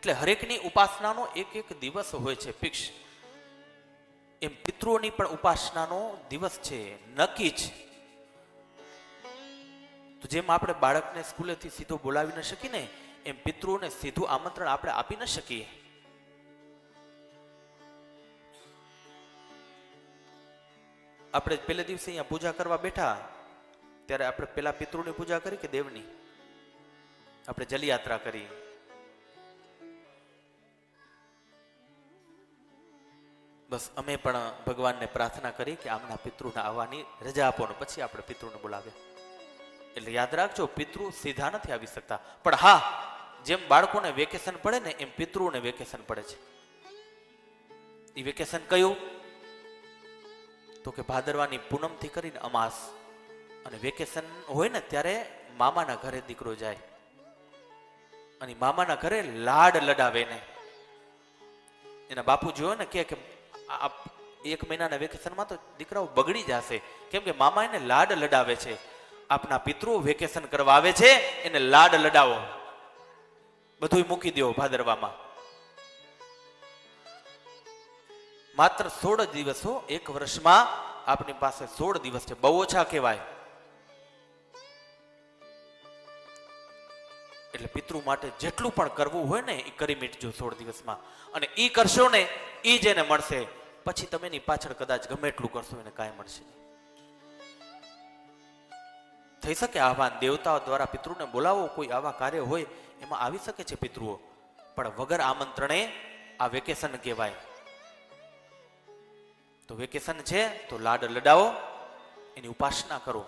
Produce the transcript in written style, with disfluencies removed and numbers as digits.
એટલે હરેકની ઉપાસનાનો એક એક દિવસ હોય છે ફિક્સ. એમ પિતૃઓની પણ ઉપાસનાનો દિવસ છે, નક્કી જ. તો જેમ આપણે બાળકને સ્કૂલેથી સીધો બોલાવી ન શકીએ ને, એમ પિતૃઓને સીધું આમંત્રણ આપણે આપી ન શકીએ. આપણે પહેલે દિવસે અહીંયા પૂજા કરવા બેઠા ત્યારે આપણે પેલા પિતૃની પૂજા કરી કે દેવની? આપણે જલયાત્રા કરી. બસ અમે પણ ભગવાનને પ્રાર્થના કરી કે આમના પિતૃના આવવાની રજા આપો ને પછી આપણે પિતૃને બોલાવ્યા. એટલે યાદ રાખજો, પિતૃ સીધા નથી આવી શકતા. પણ હા, જેમ બાળકોને વેકેશન પડે ને એમ પિતૃઓને વેકેશન પડે છે. એ વેકેશન કયું? તો કે ભાદરવાની પૂનમ થી કરીને અમાસ. અને વેકેશન હોય ને ત્યારે મામાના ઘરે દીકરો જાય અને મામાના ઘરે લાડ લડાવે ને. એના બાપુજી હોય ને કે એક મહિનાના વેકેશનમાં તો દીકરાઓ બગડી જશે, કેમ કે મામા એને લાડ લડાવે છે. આપના પિતૃ વેકેશન કરવા આવે છે, એને લાડ લડાવો. બધું મૂકી દો ભાદરવામાં. માત્ર 16 દિવસો એક વર્ષમાં આપની પાસે 16 દિવસ છે, બહુ ઓછા કહેવાય. એટલે પિતૃ માટે જેટલું પણ કરવું હોય ને એ કરી મીટજો 16 દિવસમાં. અને એ કરશો ને એ જ એને મળશે. પછી તમે એની પાછળ કદાચ ગમે એટલું કરશો એને કાંઈ મળશે નહીં. થઈ શકે આહવાન દેવતાઓ દ્વારા પિતૃને બોલાવો, કોઈ આવા કાર્ય હોય એમાં આવી શકે છે પિતૃઓ, પણ વગર આમંત્રણે આ વેકેશન કહેવાય. તો વેકેશન છે તો લાડ લડાવો, એની ઉપાસના કરો.